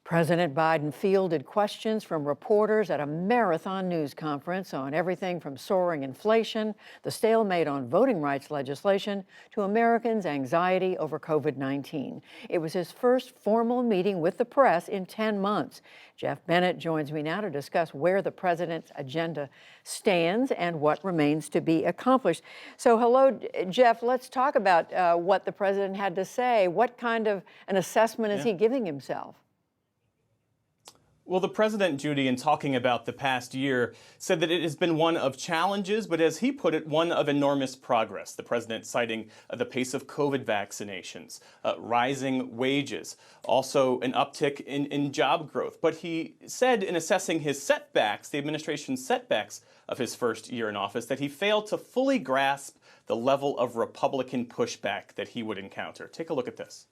President Biden fielded questions from reporters at a marathon news conference on everything from soaring inflation, the stalemate on voting rights legislation, to Americans' anxiety over COVID-19. It was his first formal meeting with the press in 10 months. Jeff Bennett joins me now to discuss where the president's agenda stands and what remains to be accomplished. So hello, Jeff. Let's talk about what the president had to say. What kind of an assessment is he giving himself? Well, the president, Judy, in talking about the past year, said that it has been one of challenges, but as he put it, one of enormous progress. The president citing the pace of COVID vaccinations, rising wages, also an uptick in job growth. But he said in assessing his setbacks, the administration's setbacks of his first year in office, that he failed to fully grasp the level of Republican pushback that he would encounter. Take a look at this.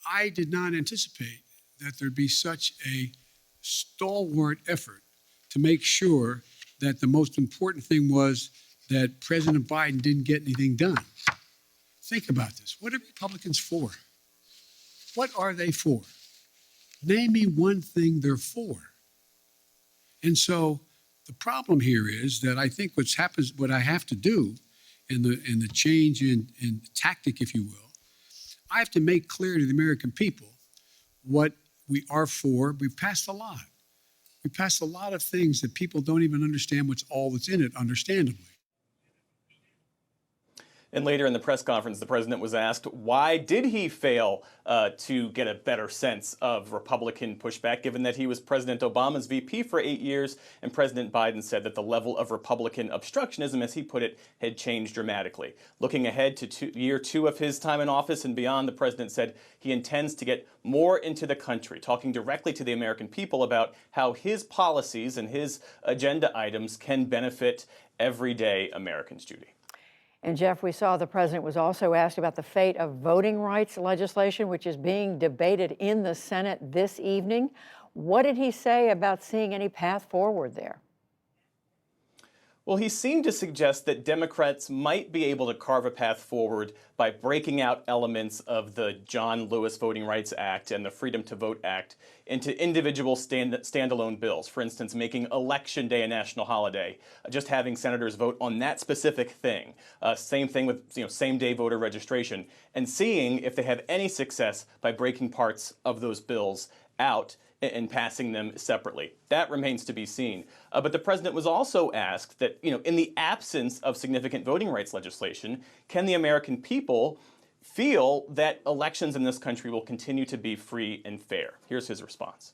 I did not anticipate that there'd be such a stalwart effort to make sure that the most important thing was that President Biden didn't get anything done. Think about this. What are Republicans for? What are they for? Name me one thing they're for. And so the problem here is that I think what I have to do in the change in tactic, if you will, I have to make clear to the American people what we are for. We've passed a lot. We passed a lot of things that people don't even understand what's all that's in it, understandably. And later in the press conference, the president was asked, why did he fail to get a better sense of Republican pushback, given that he was President Obama's VP for 8 years, and President Biden said that the level of Republican obstructionism, as he put it, had changed dramatically. Looking ahead to year two of his time in office and beyond, the president said he intends to get more into the country, talking directly to the American people about how his policies and his agenda items can benefit everyday Americans, Judy. And Jeff, we saw the president was also asked about the fate of voting rights legislation, which is being debated in the Senate this evening. What did he say about seeing any path forward there? Well, he seemed to suggest that Democrats might be able to carve a path forward by breaking out elements of the John Lewis Voting Rights Act and the Freedom to Vote Act into individual standalone bills. For instance, making Election Day a national holiday, just having senators vote on that specific thing. Same thing with same-day voter registration, and seeing if they have any success by breaking parts of those bills out and passing them separately. That remains to be seen. But the president was also asked that, in the absence of significant voting rights legislation, can the American people feel that elections in this country will continue to be free and fair? Here's his response.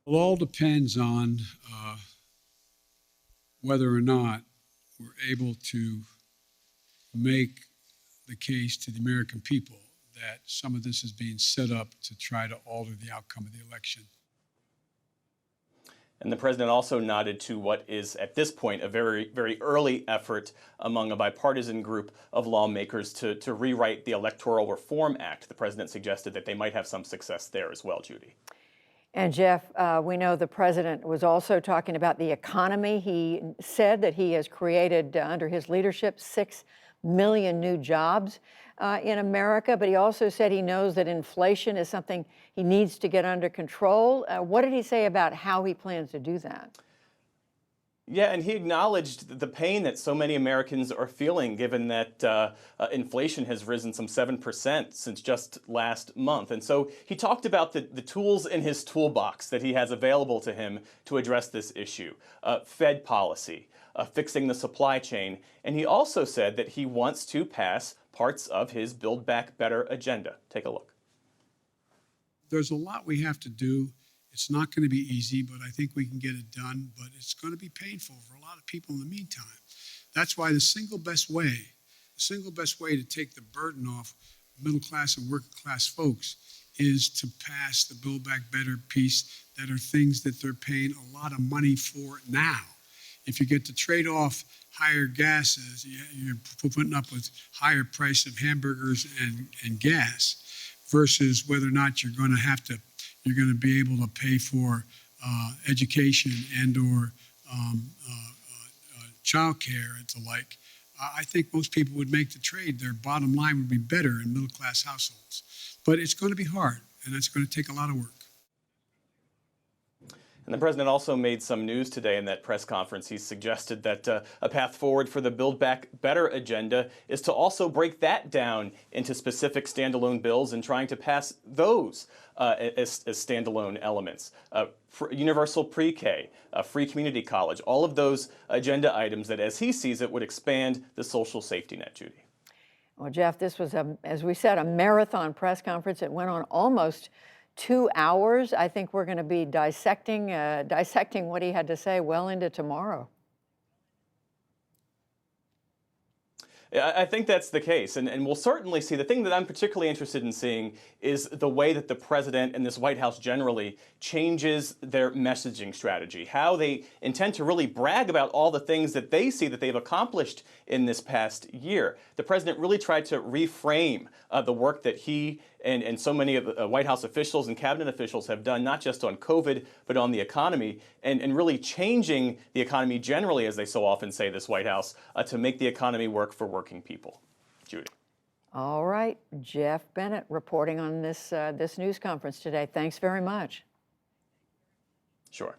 It all depends on whether or not we're able to make the case to the American people that some of this is being set up to try to alter the outcome of the election. And the president also nodded to what is, at this point, a very, very early effort among a bipartisan group of lawmakers to rewrite the Electoral Reform Act. The president suggested that they might have some success there as well, Judy. And Jeff, we know the president was also talking about the economy. He said that he has created, under his leadership, 6 million new jobs in America, but he also said he knows that inflation is something he needs to get under control. What did he say about how he plans to do that? Yeah, and he acknowledged the pain that so many Americans are feeling, given that inflation has risen some 7% since just last month. And so he talked about the tools in his toolbox that he has available to him to address this issue. Fed policy, fixing the supply chain. And he also said that he wants to pass parts of his Build Back Better agenda. Take a look. There's a lot we have to do. It's not going to be easy, but I think we can get it done. But it's going to be painful for a lot of people in the meantime. That's why the single best way to take the burden off middle class and working class folks is to pass the Build Back Better piece that are things that they're paying a lot of money for now. If you get to trade off higher gases, you're putting up with higher price of hamburgers and gas versus whether or not you're going to be able to pay for education and or child care and the like. I think most people would make the trade. Their bottom line would be better in middle class households. But it's going to be hard, and it's going to take a lot of work. And the president also made some news today in that press conference. He suggested that a path forward for the Build Back Better agenda is to also break that down into specific standalone bills and trying to pass those as standalone elements. Universal pre-K, free community college, all of those agenda items that, as he sees it, would expand the social safety net, Judy. Well, Jeff, this was, as we said, a marathon press conference. It went on almost 2 hours. I think we're going to be dissecting what he had to say well into tomorrow. I think that's the case, and we'll certainly see. The thing that I'm particularly interested in seeing is the way that the president and this White House generally changes their messaging strategy, how they intend to really brag about all the things that they see that they've accomplished in this past year. The president really tried to reframe the work that he and so many of the White House officials and cabinet officials have done, not just on COVID, but on the economy, and really changing the economy generally, as they so often say, this White House, to make the economy work for working people. Judy. All right, Jeff Bennett reporting on this news conference today. Thanks very much. Sure.